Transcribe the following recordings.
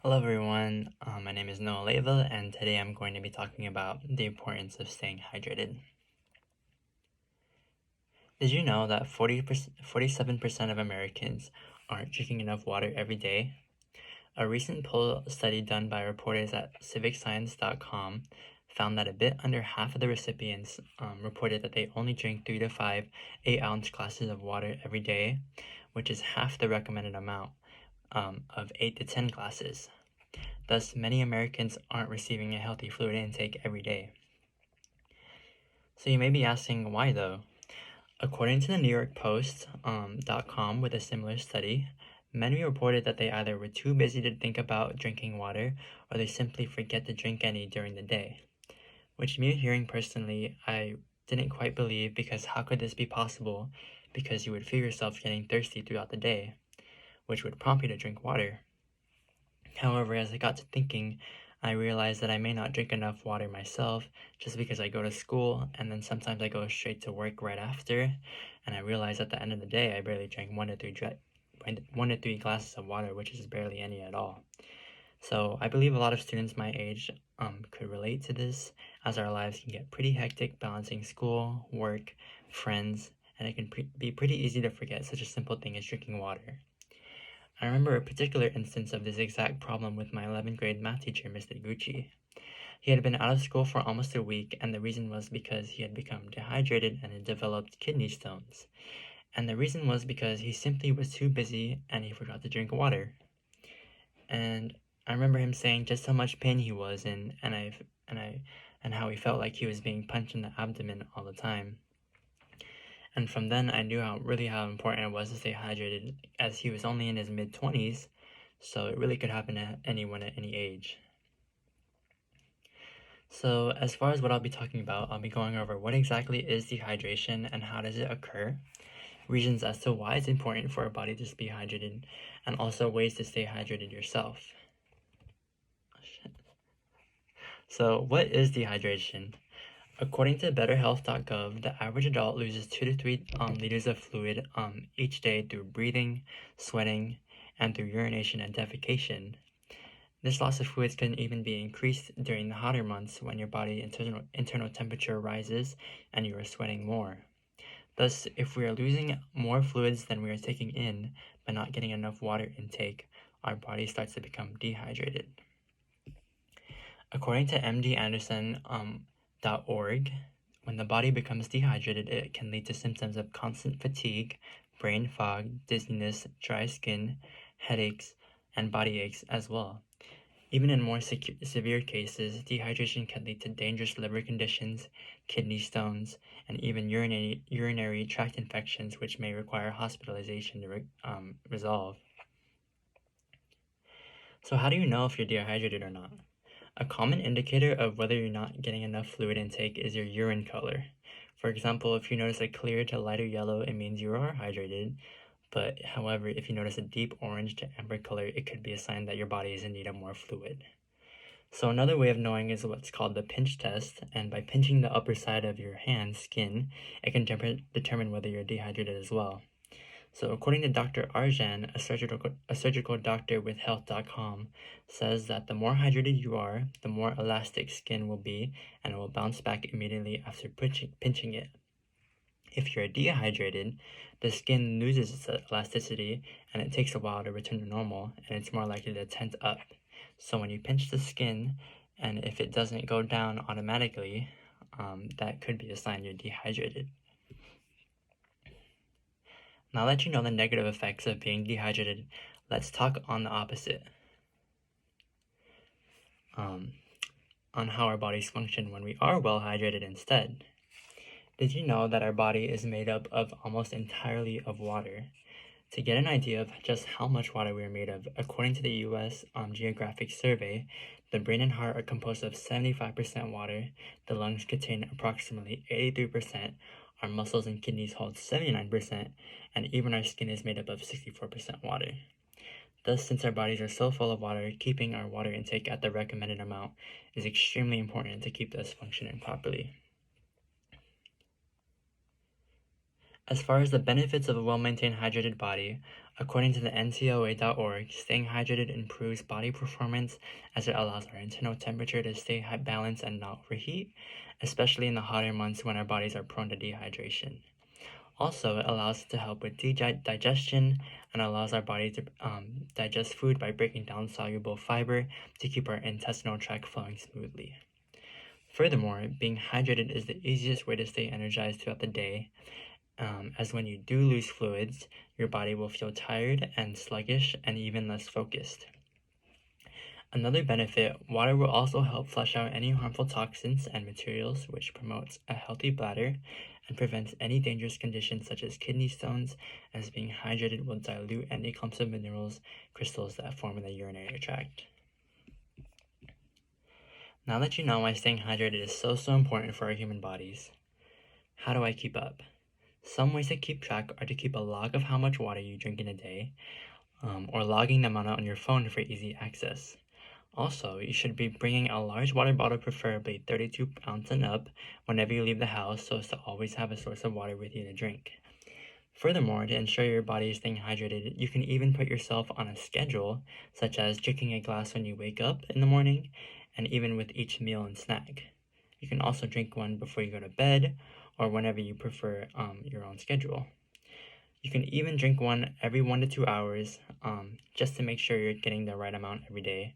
Hello everyone, my name is Noah Leva, and today I'm going to be talking about the importance of staying hydrated. Did you know that 47% of Americans aren't drinking enough water every day? A recent poll study done by reporters at civicscience.com found that a bit under half of the recipients reported that they only drink 3 to 5 8-ounce glasses of water every day, which is half the recommended amount of 8 to 10 glasses. Thus, many Americans aren't receiving a healthy fluid intake every day. So you may be asking, why though? According to the New York Post.com with a similar study, many reported that they either were too busy to think about drinking water or they simply forget to drink any during the day. Which me hearing personally, I didn't quite believe, because how could this be possible? Because you would feel yourself getting thirsty throughout the day, which would prompt you to drink water. However, as I got to thinking, I realized that I may not drink enough water myself just because I go to school and then sometimes I go straight to work right after, and I realized at the end of the day I barely drank 1 to 3 glasses of water, which is barely any at all. So I believe a lot of students my age could relate to this, as our lives can get pretty hectic balancing school, work, friends, and it can be pretty easy to forget such a simple thing as drinking water. I remember a particular instance of this exact problem with my 11th grade math teacher, Mr. Gucci. He had been out of school for almost a week, and the reason was because he had become dehydrated and had developed kidney stones. And the reason was because he simply was too busy and he forgot to drink water. And I remember him saying just how much pain he was in, and how he felt like he was being punched in the abdomen all the time. And from then I knew how important it was to stay hydrated, as he was only in his mid-20s, so it really could happen to anyone at any age. So as far as what I'll be talking about, I'll be going over what exactly is dehydration and how does it occur, reasons as to why it's important for our body to be hydrated, and also ways to stay hydrated yourself. So what is dehydration? According to betterhealth.gov, the average adult loses 2 to 3 liters of fluid each day through breathing, sweating, and through urination and defecation. This loss of fluids can even be increased during the hotter months when your body internal temperature rises and you are sweating more. Thus, if we are losing more fluids than we are taking in but not getting enough water intake, our body starts to become dehydrated. According to mdanderson.org, when the body becomes dehydrated, it can lead to symptoms of constant fatigue, brain fog, dizziness, dry skin, headaches, and body aches as well. Even in more severe cases, dehydration can lead to dangerous liver conditions, kidney stones, and even urinary tract infections, which may require hospitalization to resolve. So how do you know if you're dehydrated or not? A common indicator of whether you're not getting enough fluid intake is your urine color. For example, if you notice a clear to lighter yellow, it means you are hydrated. But however, if you notice a deep orange to amber color, it could be a sign that your body is in need of more fluid. So another way of knowing is what's called the pinch test, and by pinching the upper side of your hand skin, it can determine whether you're dehydrated as well. So according to Dr. Arjan, a surgical doctor with health.com, says that the more hydrated you are, the more elastic skin will be, and it will bounce back immediately after pinching it. If you're dehydrated, the skin loses its elasticity and it takes a while to return to normal, and it's more likely to tent up. So when you pinch the skin, and if it doesn't go down automatically, that could be a sign you're dehydrated. Now that you know the negative effects of being dehydrated, let's talk on the opposite. On how our bodies function when we are well hydrated instead. Did you know that our body is made up of almost entirely of water? To get an idea of just how much water we are made of, according to the U.S. Geographic Survey, the brain and heart are composed of 75% water, the lungs contain approximately 83%, our muscles and kidneys hold 79%, and even our skin is made up of 64% water. Thus, since our bodies are so full of water, keeping our water intake at the recommended amount is extremely important to keep us functioning properly. As far as the benefits of a well-maintained hydrated body, according to the NCOA.org, staying hydrated improves body performance as it allows our internal temperature to stay balanced and not overheat, especially in the hotter months when our bodies are prone to dehydration. Also, it allows to help with digestion and allows our body to digest food by breaking down soluble fiber to keep our intestinal tract flowing smoothly. Furthermore, being hydrated is the easiest way to stay energized throughout the day, as when you do lose fluids, your body will feel tired and sluggish and even less focused. Another benefit, water will also help flush out any harmful toxins and materials, which promotes a healthy bladder and prevents any dangerous conditions such as kidney stones, as being hydrated will dilute any clumps of minerals crystals that form in the urinary tract. Now that you know why staying hydrated is so important for our human bodies, how do I keep up? Some ways to keep track are to keep a log of how much water you drink in a day, or logging them out on your phone for easy access. Also, you should be bringing a large water bottle, preferably 32 ounce and up, whenever you leave the house so as to always have a source of water with you to drink. Furthermore, to ensure your body is staying hydrated, you can even put yourself on a schedule, such as drinking a glass when you wake up in the morning, and even with each meal and snack. You can also drink one before you go to bed, or whenever you prefer your own schedule. You can even drink one every 1 to 2 hours, just to make sure you're getting the right amount every day,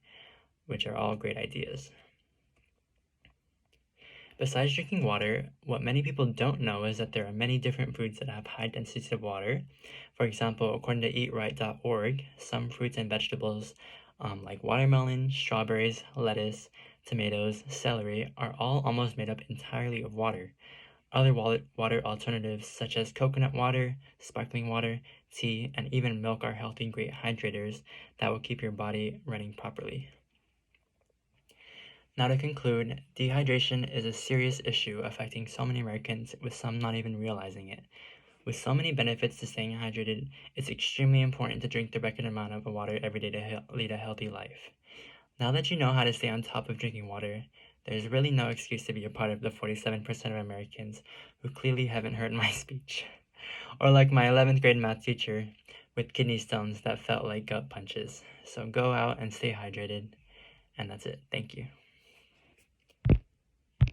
which are all great ideas. Besides drinking water, what many people don't know is that there are many different foods that have high densities of water. For example, according to eatright.org, some fruits and vegetables like watermelon, strawberries, lettuce, tomatoes, celery are all almost made up entirely of water. Other water alternatives such as coconut water, sparkling water, tea, and even milk are healthy great hydrators that will keep your body running properly. Now to conclude, dehydration is a serious issue affecting so many Americans, with some not even realizing it. With so many benefits to staying hydrated, it's extremely important to drink the requisite amount of water every day to lead a healthy life. Now that you know how to stay on top of drinking water, there's really no excuse to be a part of the 47% of Americans who clearly haven't heard my speech. Or like my 11th grade math teacher with kidney stones that felt like gut punches. So go out and stay hydrated. And that's it. Thank you.